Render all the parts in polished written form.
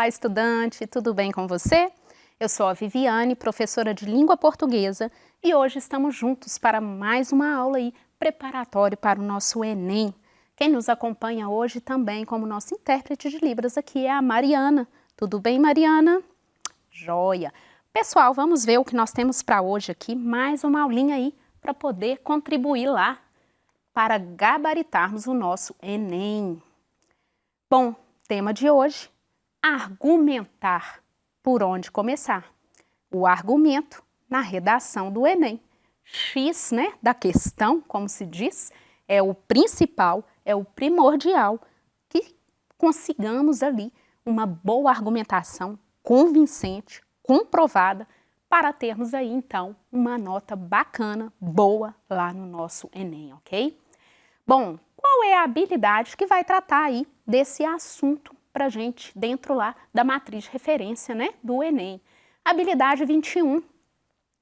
Olá, estudante, tudo bem com você? Eu sou a Viviane, professora de língua portuguesa, e hoje estamos juntos para mais uma aula aí preparatória para o nosso Enem. Quem nos acompanha hoje também como nosso intérprete de Libras aqui é a Mariana. Tudo bem, Mariana? Joia! Pessoal, vamos ver o que nós temos para hoje aqui, mais uma aulinha aí para poder contribuir lá para gabaritarmos o nosso Enem. Bom, tema de hoje, argumentar. Por onde começar? O argumento na redação do Enem. X, né, da questão, como se diz, é o principal, é o primordial, que consigamos ali uma boa argumentação convincente, comprovada, para termos aí, então, uma nota bacana, boa, lá no nosso Enem, ok? Bom, qual é a habilidade que vai tratar aí desse assunto para a gente dentro lá da matriz de referência, né, do Enem? Habilidade 21,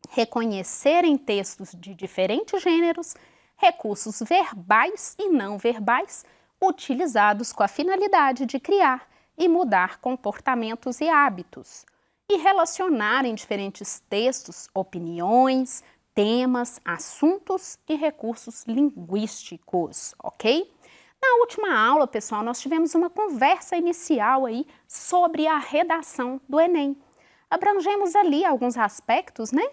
reconhecer em textos de diferentes gêneros recursos verbais e não verbais utilizados com a finalidade de criar e mudar comportamentos e hábitos, e relacionar em diferentes textos opiniões, temas, assuntos e recursos linguísticos, ok? Na última aula, pessoal, nós tivemos uma conversa inicial aí sobre a redação do Enem. Abrangemos ali alguns aspectos, né,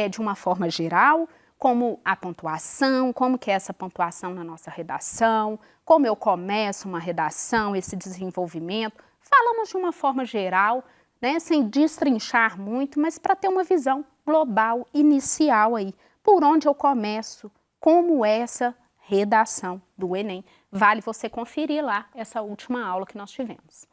de uma forma geral, como a pontuação, como que é essa pontuação na nossa redação, como eu começo uma redação, esse desenvolvimento. Falamos de uma forma geral, né, sem destrinchar muito, mas para ter uma visão global, inicial aí, por onde eu começo, como é essa redação do Enem. Vale você conferir lá essa última aula que nós tivemos.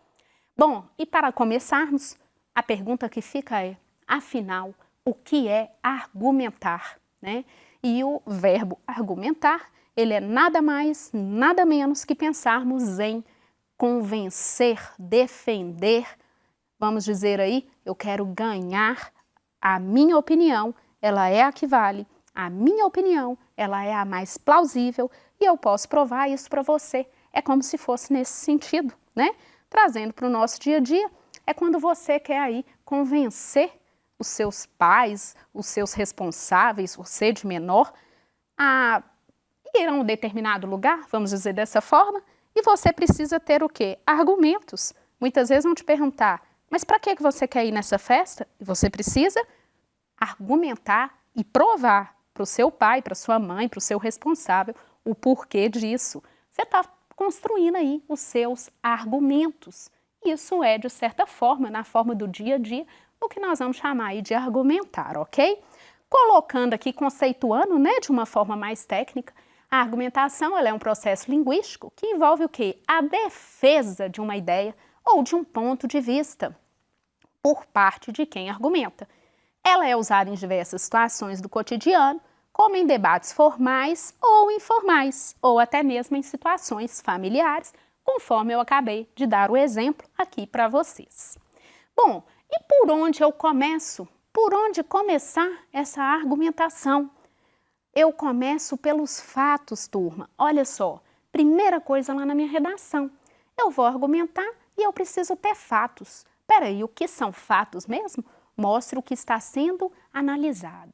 Bom, e para começarmos, a pergunta que fica é, afinal, o que é argumentar, né? E o verbo argumentar, ele é nada mais, nada menos que pensarmos em convencer, defender, vamos dizer aí, eu quero ganhar, a minha opinião, ela é a que vale, a minha opinião, ela é a mais plausível e eu posso provar isso para você. É como se fosse nesse sentido, né? Trazendo para o nosso dia a dia, é quando você quer aí convencer os seus pais, os seus responsáveis, você de menor, a ir a um determinado lugar, vamos dizer dessa forma, e você precisa ter o quê? Argumentos. Muitas vezes vão te perguntar, mas para que você quer ir nessa festa? E você precisa argumentar e provar para o seu pai, para sua mãe, para o seu responsável, o porquê disso. Você está construindo aí os seus argumentos. Isso é, de certa forma, na forma do dia a dia, o que nós vamos chamar aí de argumentar, ok? Colocando aqui, conceituando, né, de uma forma mais técnica, a argumentação ela é um processo linguístico que envolve o quê? A defesa de uma ideia ou de um ponto de vista por parte de quem argumenta. Ela é usada em diversas situações do cotidiano, como em debates formais ou informais, ou até mesmo em situações familiares, conforme eu acabei de dar o exemplo aqui para vocês. Bom, e por onde eu começo? Por onde começar essa argumentação? Eu começo pelos fatos, turma. Olha só, primeira coisa lá na minha redação. Eu vou argumentar e eu preciso ter fatos. Peraí, o que são fatos mesmo? Mostre o que está sendo analisado.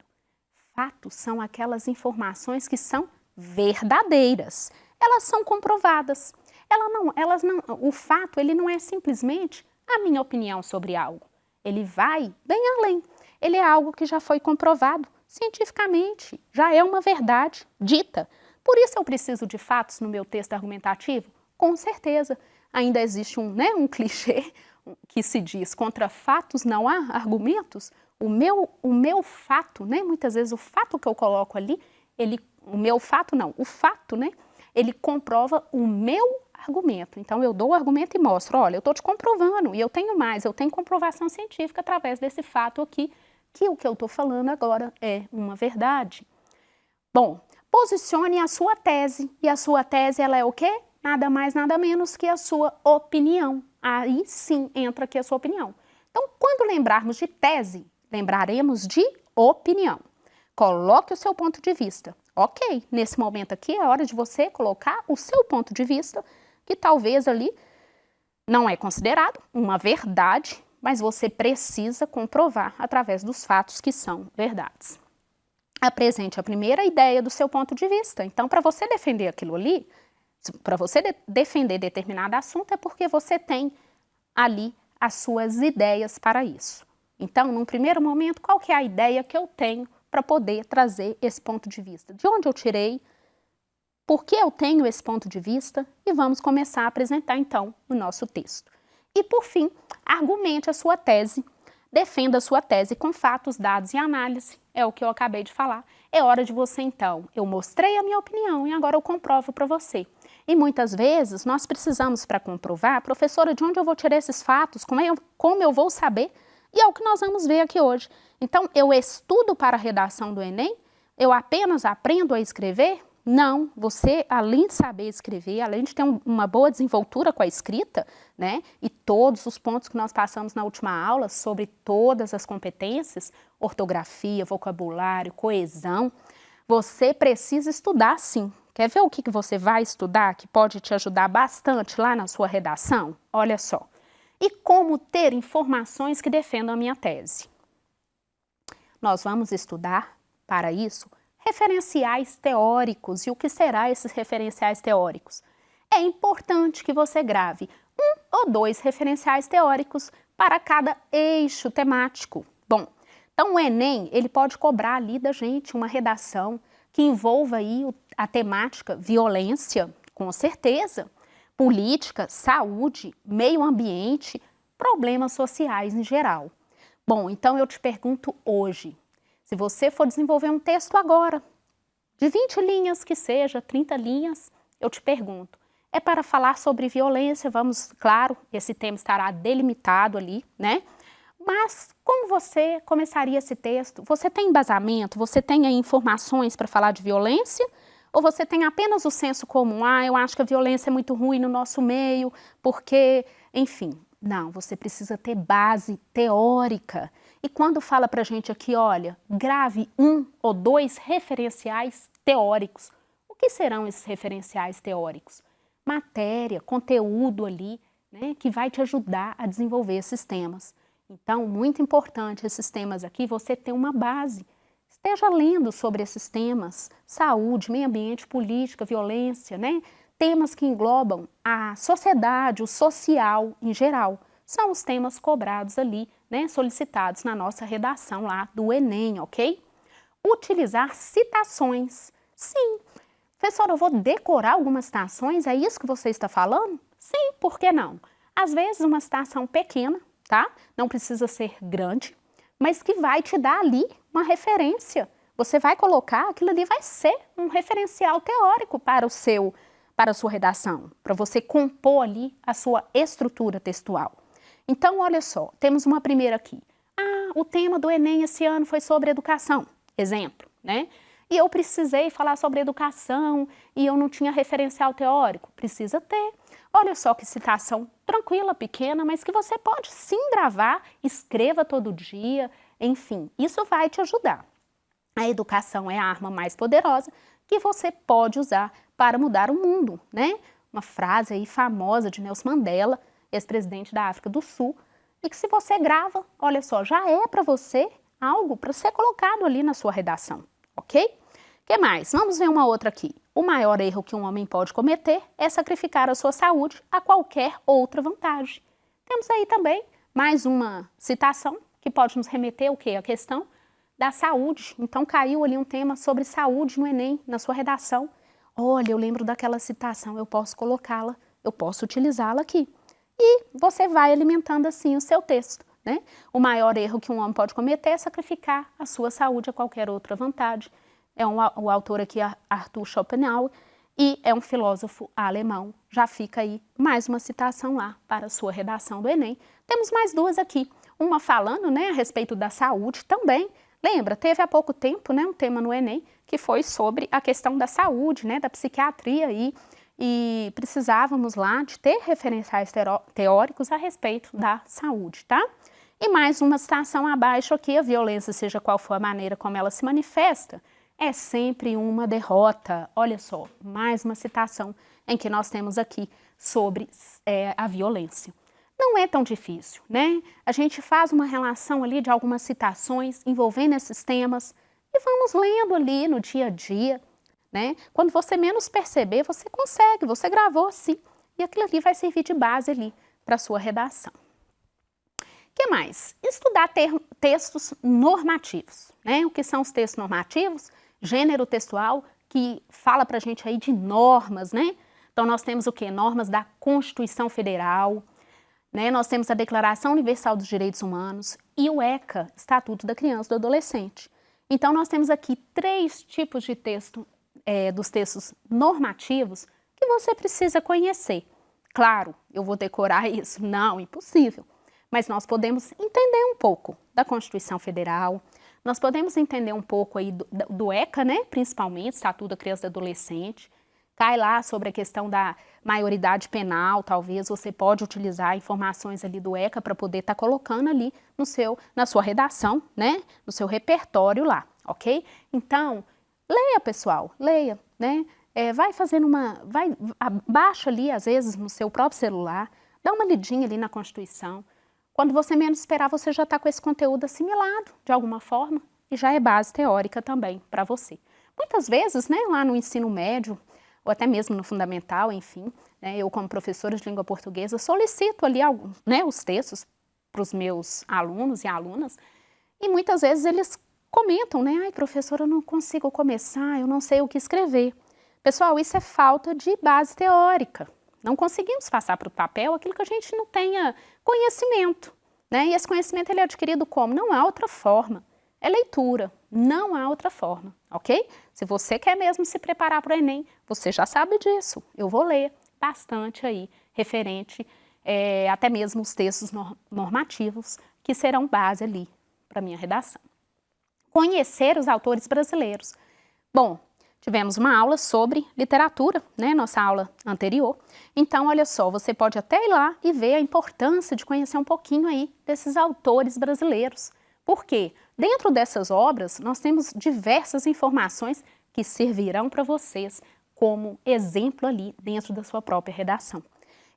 Fatos são aquelas informações que são verdadeiras. Elas são comprovadas. O fato ele não é simplesmente a minha opinião sobre algo. Ele vai bem além. Ele é algo que já foi comprovado cientificamente, já é uma verdade dita. Por isso eu preciso de fatos no meu texto argumentativo? Com certeza. Ainda existe um clichê que se diz, contra fatos não há argumentos. O meu fato, né? Muitas vezes o fato que eu coloco ali, o fato, né? Ele comprova o meu argumento. Então eu dou o argumento e mostro, olha, eu estou te comprovando e eu tenho mais, eu tenho comprovação científica através desse fato aqui, que o que eu estou falando agora é uma verdade. Bom, posicione a sua tese, e a sua tese ela é o quê? Nada mais, nada menos que a sua opinião. Aí sim entra aqui a sua opinião. Então, quando lembrarmos de tese, lembraremos de opinião. Coloque o seu ponto de vista. Ok, nesse momento aqui é hora de você colocar o seu ponto de vista, que talvez ali não é considerado uma verdade, mas você precisa comprovar através dos fatos que são verdades. Apresente a primeira ideia do seu ponto de vista. Então, para você defender aquilo ali, para você defender determinado assunto, é porque você tem ali as suas ideias para isso. Então, num primeiro momento, qual que é a ideia que eu tenho para poder trazer esse ponto de vista? De onde eu tirei? Por que eu tenho esse ponto de vista? E vamos começar a apresentar, então, o nosso texto. E, por fim, argumente a sua tese, defenda a sua tese com fatos, dados e análise. É o que eu acabei de falar. É hora de você, então, eu mostrei a minha opinião e agora eu comprovo para você. E muitas vezes nós precisamos, para comprovar, professora, de onde eu vou tirar esses fatos? Como eu vou saber? E é o que nós vamos ver aqui hoje. Então, eu estudo para a redação do Enem? Eu apenas aprendo a escrever? Não, você, além de saber escrever, além de ter uma boa desenvoltura com a escrita, né, e todos os pontos que nós passamos na última aula sobre todas as competências, ortografia, vocabulário, coesão, você precisa estudar sim. Quer ver o que você vai estudar que pode te ajudar bastante lá na sua redação? Olha só. E como ter informações que defendam a minha tese? Nós vamos estudar, para isso, referenciais teóricos. E o que será esses referenciais teóricos? É importante que você grave 1 ou 2 referenciais teóricos para cada eixo temático. Bom, então o Enem, ele pode cobrar ali da gente uma redação que envolva aí a temática violência, com certeza, política, saúde, meio ambiente, problemas sociais em geral. Bom, então eu te pergunto hoje, se você for desenvolver um texto agora, de 20 linhas que seja, 30 linhas, eu te pergunto, é para falar sobre violência, vamos, claro, esse tema estará delimitado ali, né? Mas como você começaria esse texto? Você tem embasamento? Você tem aí informações para falar de violência? Ou você tem apenas o senso comum? Ah, eu acho que a violência é muito ruim no nosso meio, porque, enfim. Não, você precisa ter base teórica. E quando fala pra gente aqui, olha, grave 1 ou 2 referenciais teóricos. O que serão esses referenciais teóricos? Matéria, conteúdo ali, né, que vai te ajudar a desenvolver esses temas. Então, muito importante esses temas aqui, você ter uma base. Esteja lendo sobre esses temas, saúde, meio ambiente, política, violência, né? Temas que englobam a sociedade, o social em geral. São os temas cobrados ali, né? Solicitados na nossa redação lá do Enem, ok? Utilizar citações. Sim. Professora, eu vou decorar algumas citações, é isso que você está falando? Sim, por que não? Às vezes uma citação pequena, tá? Não precisa ser grande, mas que vai te dar ali uma referência. Você vai colocar, aquilo ali vai ser um referencial teórico para a sua redação, para você compor ali a sua estrutura textual. Então, olha só, temos uma primeira aqui. Ah, o tema do Enem esse ano foi sobre educação, exemplo, né? E eu precisei falar sobre educação e eu não tinha referencial teórico. Precisa ter. Olha só que citação tranquila, pequena, mas que você pode sim gravar, escreva todo dia, enfim, isso vai te ajudar. A educação é a arma mais poderosa que você pode usar para mudar o mundo, né? Uma frase aí famosa de Nelson Mandela, ex-presidente da África do Sul, e que se você grava, olha só, já é para você algo para ser colocado ali na sua redação, ok? O que mais? Vamos ver uma outra aqui. O maior erro que um homem pode cometer é sacrificar a sua saúde a qualquer outra vantagem. Temos aí também mais uma citação que pode nos remeter o quê? A questão da saúde. Então caiu ali um tema sobre saúde no Enem, na sua redação. Olha, eu lembro daquela citação, eu posso colocá-la, eu posso utilizá-la aqui. E você vai alimentando assim o seu texto, né? O maior erro que um homem pode cometer é sacrificar a sua saúde a qualquer outra vantagem. O autor aqui é Arthur Schopenhauer e é um filósofo alemão. Já fica aí mais uma citação lá para a sua redação do Enem. Temos mais duas aqui. Uma falando, né, a respeito da saúde também. Lembra, teve há pouco tempo, né, um tema no Enem que foi sobre a questão da saúde, né, da psiquiatria aí. E precisávamos lá de ter referenciais teóricos a respeito da saúde, tá? E mais uma citação abaixo aqui, a violência, seja qual for a maneira como ela se manifesta, é sempre uma derrota. Olha só, mais uma citação em que nós temos aqui sobre a violência. Não é tão difícil, né? A gente faz uma relação ali de algumas citações envolvendo esses temas e vamos lendo ali no dia a dia, né? Quando você menos perceber, você consegue, você gravou sim, e aquilo ali vai servir de base ali para a sua redação. O que mais? Estudar textos normativos, né? O que são os textos normativos? Gênero textual que fala para a gente aí de normas, né? Então nós temos o quê? Normas da Constituição Federal, né? Nós temos a Declaração Universal dos Direitos Humanos e o ECA, Estatuto da Criança e do Adolescente. Então nós temos aqui 3 tipos de texto, dos textos normativos que você precisa conhecer. Claro, eu vou decorar isso? Não, impossível. Mas nós podemos entender um pouco da Constituição Federal, nós podemos entender um pouco aí do ECA, né? Principalmente, Estatuto da Criança e do Adolescente. Cai lá sobre a questão da maioridade penal, talvez você pode utilizar informações ali do ECA para poder estar colocando ali na sua redação, né? No seu repertório lá, ok? Então, leia, pessoal, leia, né? Vai fazendo baixa ali, às vezes, no seu próprio celular, dá uma lidinha ali na Constituição. Quando você menos esperar, você já está com esse conteúdo assimilado, de alguma forma, e já é base teórica também para você. Muitas vezes, né, lá no ensino médio, ou até mesmo no fundamental, enfim, né, eu como professora de língua portuguesa solicito ali alguns, né, os textos para os meus alunos e alunas, e muitas vezes eles comentam, né, ai professora, eu não consigo começar, eu não sei o que escrever. Pessoal, isso é falta de base teórica. Não conseguimos passar para o papel aquilo que a gente não tenha conhecimento, né? E esse conhecimento ele é adquirido como? Não há outra forma. É leitura, não há outra forma, ok? Se você quer mesmo se preparar para o Enem, você já sabe disso. Eu vou ler bastante aí, referente até mesmo os textos normativos, que serão base ali para a minha redação. Conhecer os autores brasileiros. Bom, tivemos uma aula sobre literatura, né, nossa aula anterior. Então, olha só, você pode até ir lá e ver a importância de conhecer um pouquinho aí desses autores brasileiros. Por quê? Dentro dessas obras, nós temos diversas informações que servirão para vocês como exemplo ali dentro da sua própria redação.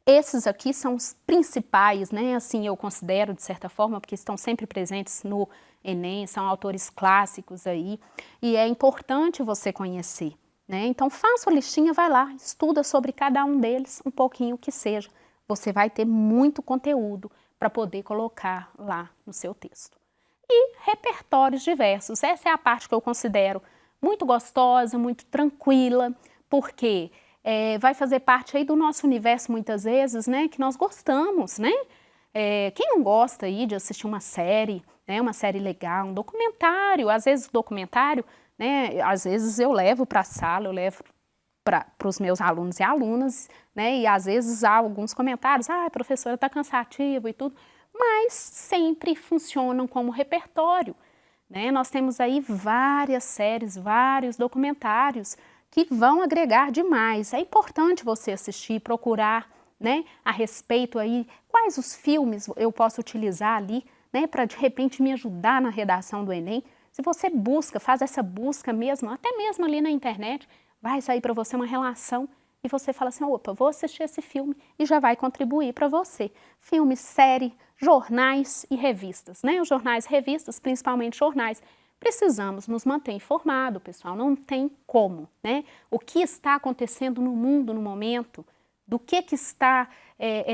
Esses aqui são os principais, né, assim eu considero de certa forma, porque estão sempre presentes no Enem, são autores clássicos aí, e é importante você conhecer, né? Então faça a listinha, vai lá, estuda sobre cada um deles, um pouquinho que seja. Você vai ter muito conteúdo para poder colocar lá no seu texto. E repertórios diversos, essa é a parte que eu considero muito gostosa, muito tranquila, porque vai fazer parte aí do nosso universo muitas vezes, né, que nós gostamos, né? Quem não gosta aí de assistir uma série, né, uma série legal, um documentário, às vezes o documentário, né, às vezes eu levo para a sala, eu levo para os meus alunos e alunas, né, e às vezes há alguns comentários, professora, está cansativo e tudo, mas sempre funcionam como repertório, né? Nós temos aí várias séries, vários documentários que vão agregar demais. É importante você assistir, procurar, né, a respeito aí, quais os filmes eu posso utilizar ali, né, para de repente me ajudar na redação do Enem. Se você busca, faz essa busca mesmo, até mesmo ali na internet, vai sair para você uma relação e você fala assim, opa, vou assistir esse filme e já vai contribuir para você. Filme, série, jornais e revistas, né? Os jornais e revistas, principalmente jornais, precisamos nos manter informados, pessoal, não tem como, né? O que está acontecendo no mundo no momento, do que está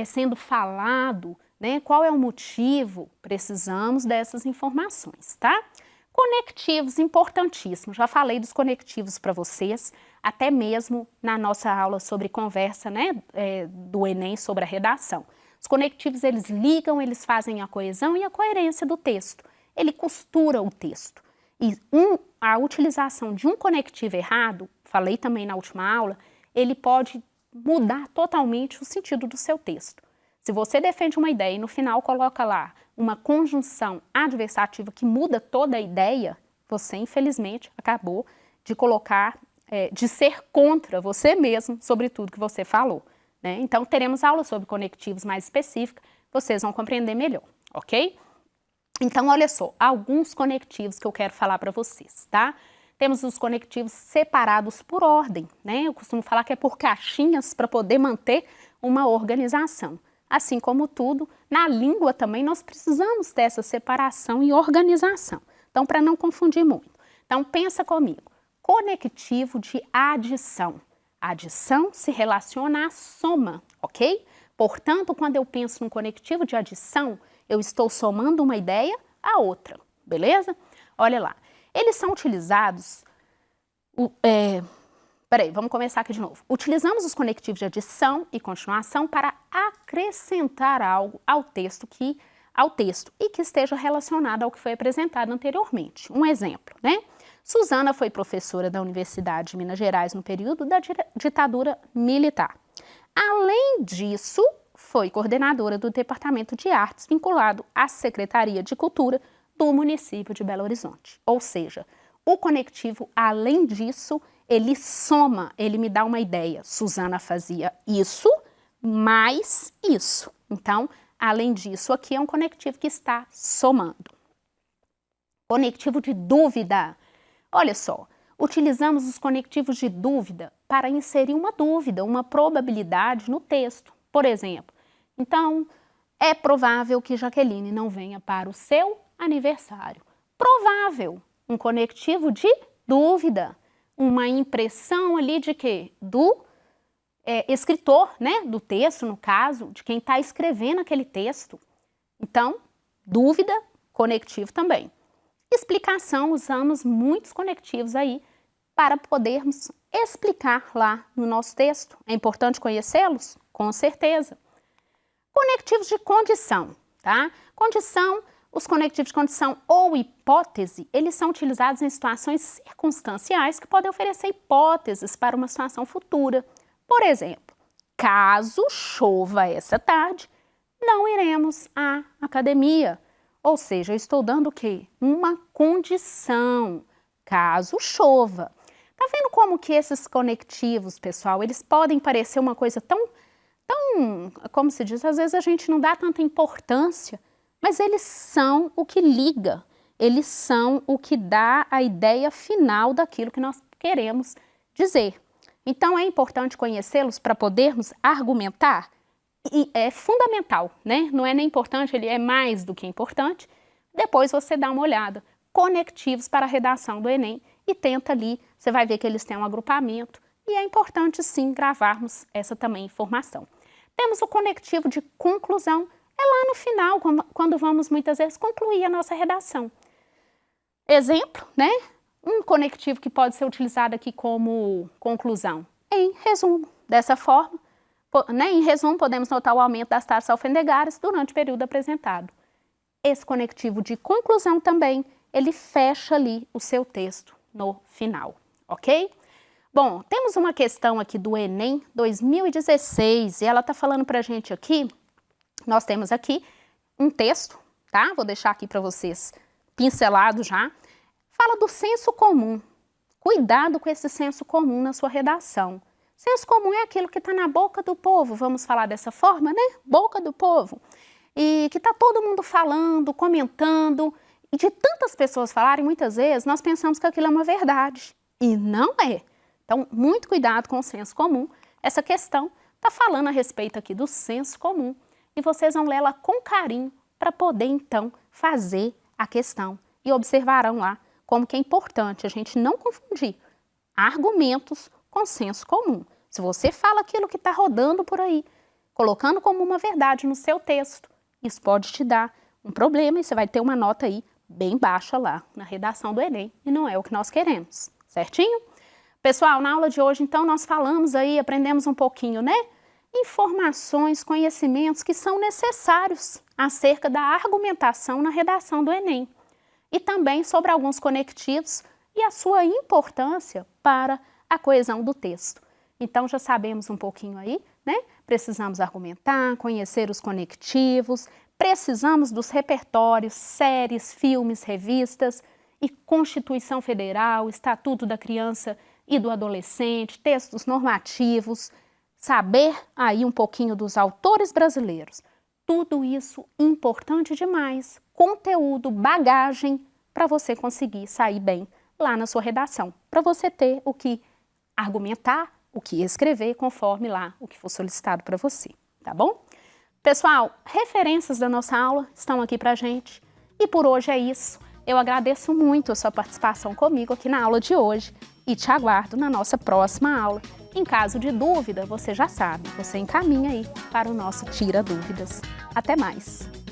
sendo falado, né? Qual é o motivo? Precisamos dessas informações, tá? Conectivos, importantíssimo. Já falei dos conectivos para vocês, até mesmo na nossa aula sobre conversa, né, do Enem sobre a redação. Os conectivos, eles ligam, eles fazem a coesão e a coerência do texto. Ele costura o texto. E a utilização de um conectivo errado, falei também na última aula, ele pode mudar totalmente o sentido do seu texto. Se você defende uma ideia e no final coloca lá uma conjunção adversativa que muda toda a ideia, você infelizmente acabou de colocar, de ser contra você mesmo sobre tudo que você falou, né? Então teremos aulas sobre conectivos mais específicas, vocês vão compreender melhor, ok? Então olha só, alguns conectivos que eu quero falar para vocês, tá? Temos os conectivos separados por ordem, né? Eu costumo falar que é por caixinhas para poder manter uma organização. Assim como tudo, na língua também nós precisamos dessa separação e organização. Então, para não confundir muito. Então, pensa comigo. Conectivo de adição. Adição se relaciona à soma, ok? Portanto, quando eu penso num conectivo de adição, eu estou somando uma ideia à outra, beleza? Olha lá. Eles são utilizados... vamos começar aqui de novo. Utilizamos os conectivos de adição e continuação para acrescentar algo ao texto e que esteja relacionado ao que foi apresentado anteriormente. Um exemplo, né? Suzana foi professora da Universidade de Minas Gerais no período da ditadura militar. Além disso, foi coordenadora do Departamento de Artes vinculado à Secretaria de Cultura do município de Belo Horizonte. Ou seja, o conectivo, além disso, ele soma, ele me dá uma ideia. Suzana fazia isso, mais isso. Então, além disso, aqui é um conectivo que está somando. Conectivo de dúvida. Olha só, utilizamos os conectivos de dúvida para inserir uma dúvida, uma probabilidade no texto. Por exemplo, então, é provável que Jaqueline não venha para o seu aniversário. Provável, um conectivo de dúvida, uma impressão ali de quê? Do escritor, né? Do texto, no caso, de quem está escrevendo aquele texto. Então, dúvida, conectivo também. Explicação, usamos muitos conectivos aí para podermos explicar lá no nosso texto. É importante conhecê-los? Com certeza. Conectivos de condição, tá? Condição, os conectivos de condição ou hipótese, eles são utilizados em situações circunstanciais que podem oferecer hipóteses para uma situação futura. Por exemplo, caso chova essa tarde, não iremos à academia. Ou seja, eu estou dando o quê? Uma condição, caso chova. Tá vendo como que esses conectivos, pessoal, eles podem parecer uma coisa tão, como se diz, às vezes a gente não dá tanta importância, mas eles são o que liga, eles são o que dá a ideia final daquilo que nós queremos dizer. Então é importante conhecê-los para podermos argumentar. E é fundamental, né? Não é nem importante, ele é mais do que importante. Depois você dá uma olhada. Conectivos para a redação do Enem e tenta ali, você vai ver que eles têm um agrupamento e é importante sim gravarmos essa também informação. Temos o conectivo de conclusão, é lá no final, quando vamos muitas vezes concluir a nossa redação. Exemplo, né? Um conectivo que pode ser utilizado aqui como conclusão, em resumo. Dessa forma, em resumo, podemos notar o aumento das taxas alfandegárias durante o período apresentado. Esse conectivo de conclusão também, ele fecha ali o seu texto no final, ok? Bom, temos uma questão aqui do Enem 2016 e ela está falando para a gente aqui, nós temos aqui um texto, tá? Vou deixar aqui para vocês pincelado já. Fala do senso comum. Cuidado com esse senso comum na sua redação. Senso comum é aquilo que está na boca do povo, vamos falar dessa forma, né? Boca do povo. E que está todo mundo falando, comentando, e de tantas pessoas falarem, muitas vezes nós pensamos que aquilo é uma verdade. E não é. Então, muito cuidado com o senso comum. Essa questão está falando a respeito aqui do senso comum. E vocês vão ler ela com carinho para poder, então, fazer a questão. E observarão lá como que é importante a gente não confundir argumentos com senso comum. Se você fala aquilo que está rodando por aí, colocando como uma verdade no seu texto, isso pode te dar um problema e você vai ter uma nota aí bem baixa lá na redação do Enem e não é o que nós queremos, certinho? Pessoal, na aula de hoje, então, nós falamos aí, aprendemos um pouquinho, né? Informações, conhecimentos que são necessários acerca da argumentação na redação do Enem e também sobre alguns conectivos e a sua importância para a coesão do texto. Então, já sabemos um pouquinho aí, né? Precisamos argumentar, conhecer os conectivos, precisamos dos repertórios, séries, filmes, revistas e Constituição Federal, Estatuto da Criança e do Adolescente, textos normativos, saber aí um pouquinho dos autores brasileiros. Tudo isso importante demais, conteúdo, bagagem para você conseguir sair bem lá na sua redação, para você ter o que argumentar, o que escrever conforme lá o que for solicitado para você, tá bom? Pessoal, referências da nossa aula estão aqui pra gente e por hoje é isso. Eu agradeço muito a sua participação comigo aqui na aula de hoje e te aguardo na nossa próxima aula. Em caso de dúvida, você já sabe, você encaminha aí para o nosso Tira Dúvidas. Até mais!